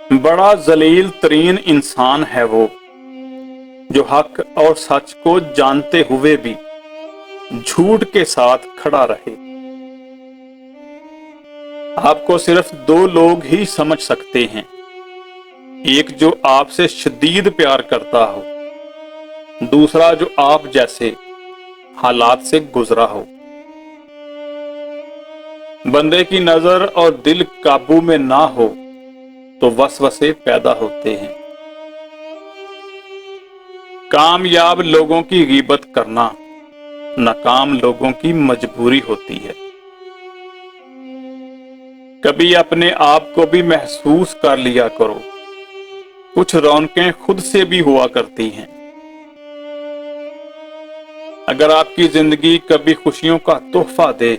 बड़ा जलील तरीन इंसान है वो जो हक और सच को जानते हुए भी झूठ के साथ खड़ा रहे। आपको सिर्फ दो लोग ही समझ सकते हैं, एक जो आपसे शदीद प्यार करता हो, दूसरा जो आप जैसे हालात से गुजरा हो। बंदे की नजर और दिल काबू में ना हो तो वसवसे पैदा होते हैं। कामयाब लोगों की गीबत करना नाकाम लोगों की मजबूरी होती है। कभी अपने आप को भी महसूस कर लिया करो, कुछ रौनकें खुद से भी हुआ करती हैं। अगर आपकी जिंदगी कभी खुशियों का तोहफा दे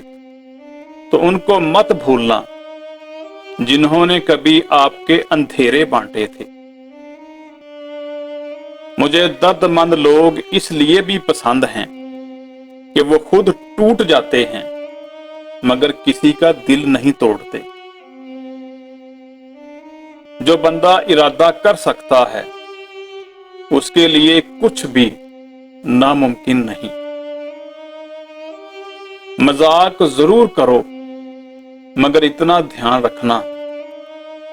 तो उनको मत भूलना जिन्होंने कभी आपके अंधेरे बांटे थे। मुझे दर्दमंद लोग इसलिए भी पसंद हैं कि वो खुद टूट जाते हैं मगर किसी का दिल नहीं तोड़ते। जो बंदा इरादा कर सकता है उसके लिए कुछ भी नामुमकिन नहीं। मजाक जरूर करो मगर इतना ध्यान रखना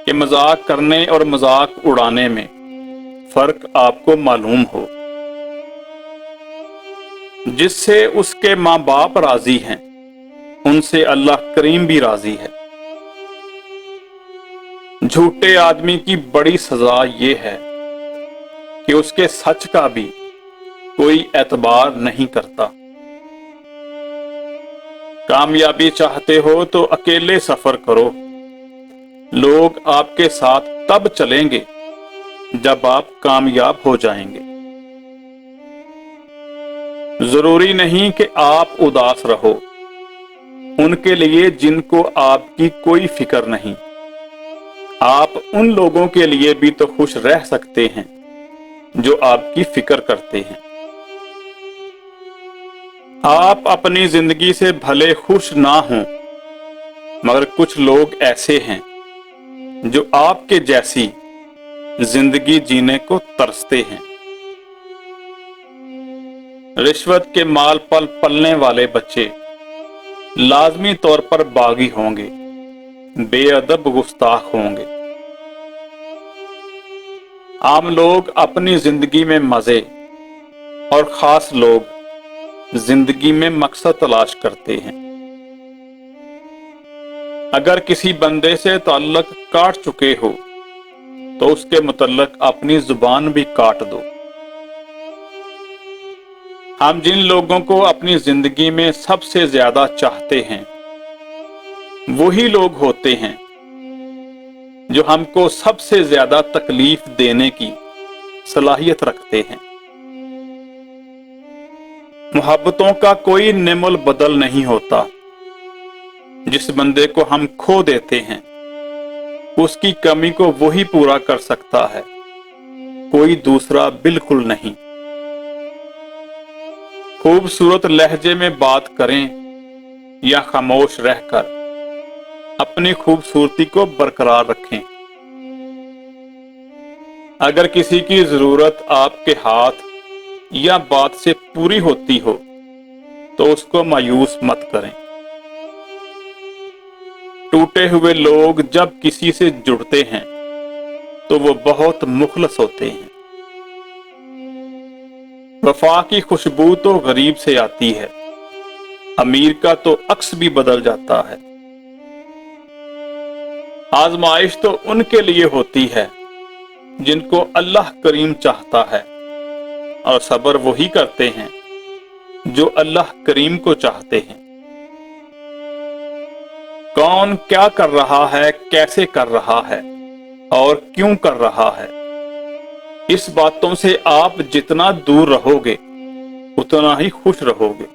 कि मजाक करने और मजाक उड़ाने में फर्क आपको मालूम हो। जिससे उसके माँ बाप राजी हैं उनसे अल्लाह करीम भी राजी है। झूठे आदमी की बड़ी सजा ये है कि उसके सच का भी कोई एतबार नहीं करता। कामयाबी चाहते हो तो अकेले सफर करो, लोग आपके साथ तब चलेंगे जब आप कामयाब हो जाएंगे। जरूरी नहीं कि आप उदास रहो उनके लिए जिनको आपकी कोई फिक्र नहीं। आप उन लोगों के लिए भी तो खुश रह सकते हैं जो आपकी फिक्र करते हैं। आप अपनी जिंदगी से भले खुश ना हों मगर कुछ लोग ऐसे हैं जो आपके जैसी जिंदगी जीने को तरसते हैं। रिश्वत के माल पर पलने वाले बच्चे लाजमी तौर पर बागी होंगे, बेअदब गुस्ताख होंगे। आम लोग अपनी जिंदगी में मजे और खास लोग जिंदगी में मकसद तलाश करते हैं। अगर किसी बंदे से ताल्लुक काट चुके हो तो उसके मुतल्लक अपनी जुबान भी काट दो। हम जिन लोगों को अपनी जिंदगी में सबसे ज्यादा चाहते हैं वही लोग होते हैं जो हमको सबसे ज्यादा तकलीफ देने की सलाहियत रखते हैं। मोहब्बतों का कोई निमुल बदल नहीं होता। जिस बंदे को हम खो देते हैं उसकी कमी को वही पूरा कर सकता है, कोई दूसरा बिल्कुल नहीं। खूबसूरत लहजे में बात करें या खामोश रहकर अपनी खूबसूरती को बरकरार रखें। अगर किसी की जरूरत आपके हाथ या बात से पूरी होती हो तो उसको मायूस मत करें। टूटे हुए लोग जब किसी से जुड़ते हैं तो वो बहुत मुखलस होते हैं। वफा की खुशबू तो गरीब से आती है, अमीर का तो अक्स भी बदल जाता है। आजमाइश तो उनके लिए होती है जिनको अल्लाह करीम चाहता है और सब्र वही करते हैं जो अल्लाह करीम को चाहते हैं। कौन क्या कर रहा है, कैसे कर रहा है और क्यों कर रहा है, इस बातों से आप जितना दूर रहोगे उतना ही खुश रहोगे।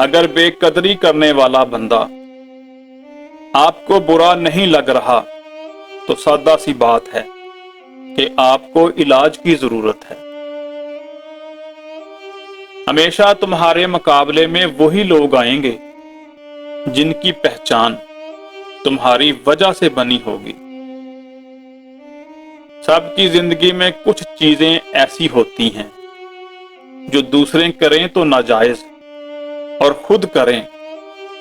अगर बेकदरी करने वाला बंदा आपको बुरा नहीं लग रहा तो सादा सी बात है कि आपको इलाज की जरूरत है। हमेशा तुम्हारे मुकाबले में वही लोग आएंगे जिनकी पहचान तुम्हारी वजह से बनी होगी। सबकी जिंदगी में कुछ चीजें ऐसी होती हैं जो दूसरे करें तो नाजायज और खुद करें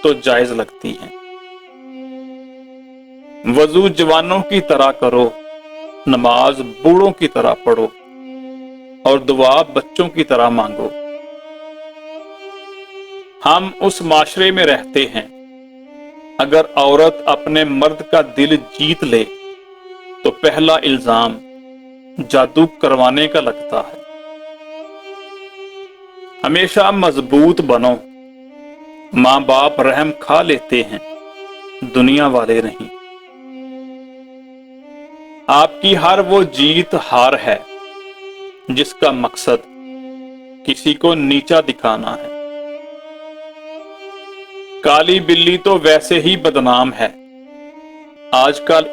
तो जायज लगती हैं। वजू जवानों की तरह करो, नमाज बूढ़ों की तरह पढ़ो और दुआ बच्चों की तरह मांगो। हम उस माशरे में रहते हैं, अगर औरत अपने मर्द का दिल जीत ले तो पहला इल्जाम जादू करवाने का लगता है। हमेशा मजबूत बनो, माँ बाप रहम खा लेते हैं, दुनिया वाले नहीं। आपकी हर वो जीत हार है जिसका मकसद किसी को नीचा दिखाना है। काली बिल्ली तो वैसे ही बदनाम है। आजकल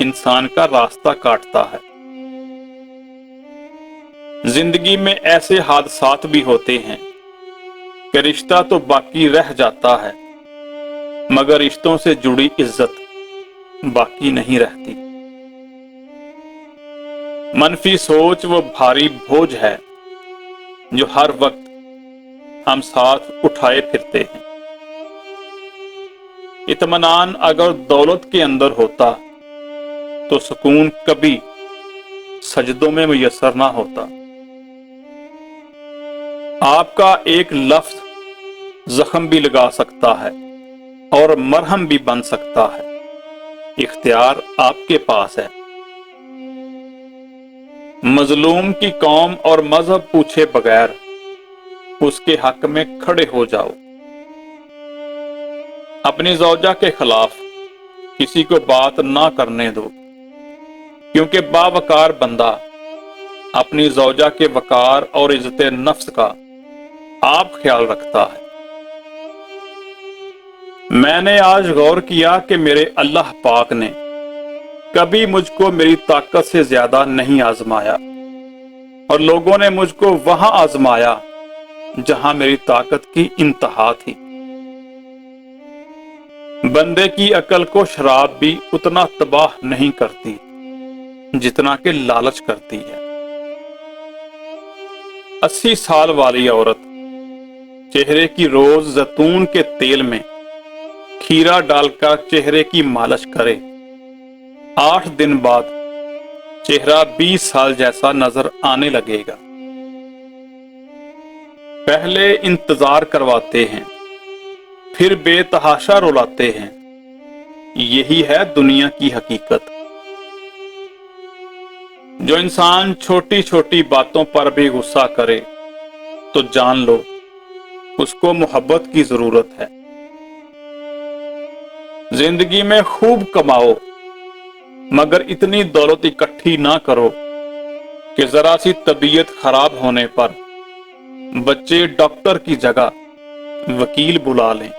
इंसान का रास्ता काटता है। जिंदगी में ऐसे हादसात भी होते हैं कि रिश्ता तो बाकी रह जाता है, मगर रिश्तों से जुड़ी इज्जत बाकी नहीं रहती। मनफी सोच वो भारी बोझ है जो हर वक्त हम साथ उठाए फिरते हैं। इत्मीनान अगर दौलत के अंदर होता तो सुकून कभी सजदों में मुयस्सर ना होता। आपका एक लफ्ज जख्म भी लगा सकता है और मरहम भी बन सकता है। इख्तियार आपके पास है। मजलूम की कौम और मजहब पूछे बगैर उसके हक में खड़े हो जाओ। अपनी ज़ौजा के खिलाफ किसी को बात ना करने दो, क्योंकि बावकार बंदा अपनी ज़ौजा के वकार और इज्जत नफ्स का आप ख्याल रखता है। मैंने आज गौर किया कि मेरे अल्लाह पाक ने कभी मुझको मेरी ताकत से ज्यादा नहीं आजमाया और लोगों ने मुझको वहां आजमाया जहां मेरी ताकत की इंतहा थी। बंदे की अकल को शराब भी उतना तबाह नहीं करती जितना कि लालच करती है। 80 साल वाली औरत चेहरे की रोज जैतून के तेल में खीरा डालकर चेहरे की मालिश करे, 8 दिन बाद चेहरा 20 साल जैसा नजर आने लगेगा। पहले इंतजार करवाते हैं, फिर बेतहाशा रुलाते हैं। यही है दुनिया की हकीकत। जो इंसान छोटी छोटी बातों पर भी गुस्सा करे तो जान लो उसको मोहब्बत की जरूरत है। जिंदगी में खूब कमाओ, मगर इतनी दौलत इकट्ठी ना करो कि जरा सी तबीयत खराब होने पर बच्चे डॉक्टर की जगह वकील बुला लें।